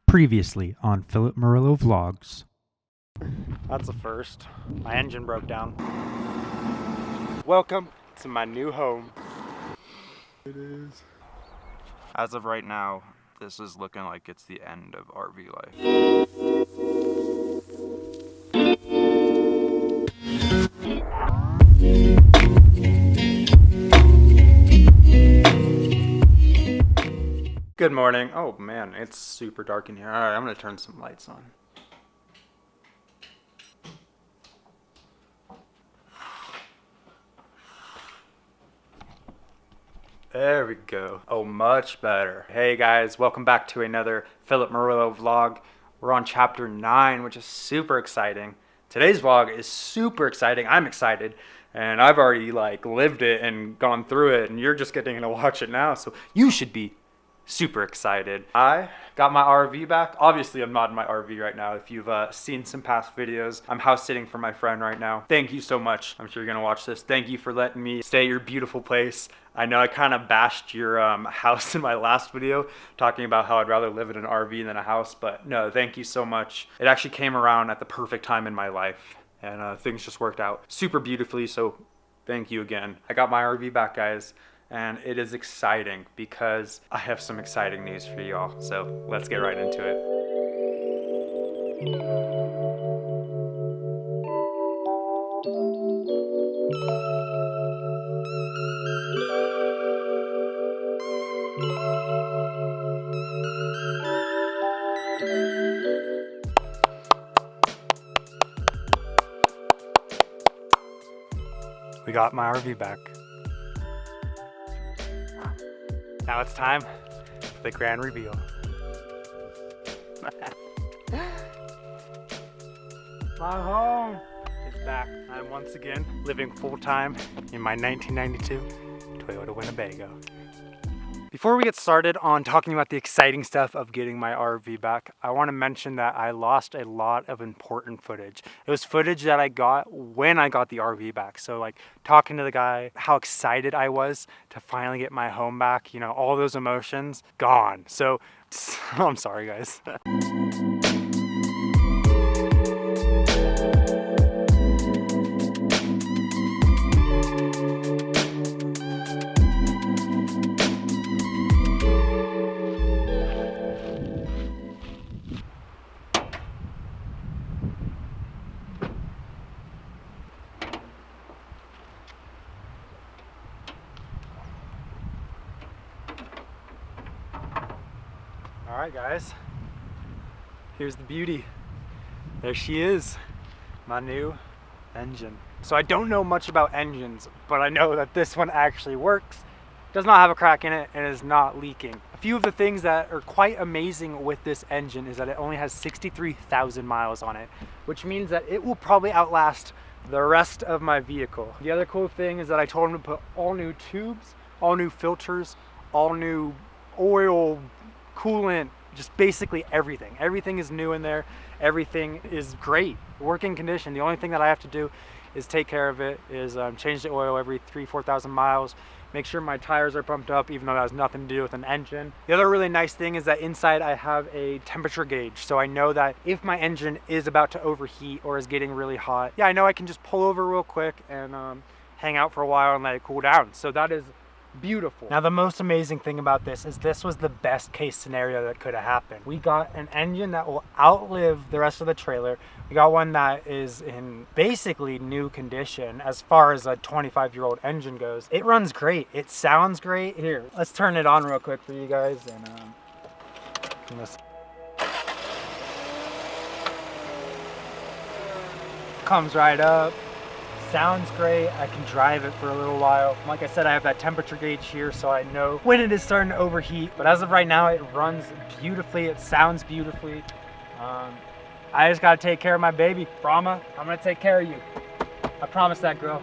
Previously on Philip Murillo Vlogs. That's a first. My engine broke down. Welcome to my new home. It is. As of right now, this is looking like it's the end of RV life. Good morning. Oh man, it's super dark in here. Alright, I'm gonna turn some lights on. There we go. Oh, much better. Hey guys, welcome back to another Philip Murillo vlog. We're on chapter 9, which is super exciting. Today's vlog is super exciting. I'm excited. And I've already lived it and gone through it, and you're just getting to watch it now. So you should be super excited. I got my RV back. Obviously, I'm not in my RV right now. If you've seen some past videos, I'm house sitting for my friend right now. Thank you so much. I'm sure you're gonna watch this. Thank you for letting me stay at your beautiful place. I know I kind of bashed your house in my last video, talking about how I'd rather live in an RV than a house, but no, thank you so much. It actually came around at the perfect time in my life, and things just worked out super beautifully, so thank you again. I got my RV back, guys. And it is exciting because I have some exciting news for y'all. So let's get right into it. We got my RV back. Now it's time for the grand reveal. My home is back. I'm once again living full-time in my 1992 Toyota Winnebago. Before we get started on talking about the exciting stuff of getting my RV back, I want to mention that I lost a lot of important footage. It was footage that I got when I got the RV back. So talking to the guy, how excited I was to finally get my home back, you know, all those emotions gone. So I'm sorry, guys. All right, guys, here's the beauty. There she is, my new engine. So I don't know much about engines, but I know that this one actually works, does not have a crack in it, and is not leaking. A few of the things that are quite amazing with this engine is that it only has 63,000 miles on it, which means that it will probably outlast the rest of my vehicle. The other cool thing is that I told him to put all new tubes, all new filters, all new oil, coolant, just basically everything. Everything is new in there. Everything is great, working condition. The only thing that I have to do is take care of it, is change the oil every 3,000-4,000 miles, make sure my tires are pumped up, even though that has nothing to do with an engine. The other really nice thing is that inside I have a temperature gauge, so I know that if my engine is about to overheat or is getting really hot, yeah, I know I can just pull over real quick and hang out for a while and let it cool down. So that is beautiful. Now the most amazing thing about this is this was the best case scenario that could have happened. We got an engine that will outlive the rest of the trailer. We got one that is in basically new condition as far as a 25-year-old engine goes. It runs great. It sounds great. Here, let's turn it on real quick for you guys and comes right up. Sounds great. I can drive it for a little while. Like I said, I have that temperature gauge here, so I know when it is starting to overheat. But as of right now, it runs beautifully. It sounds beautifully. I just gotta take care of my baby. Brahma, I'm gonna take care of you. I promise that, girl.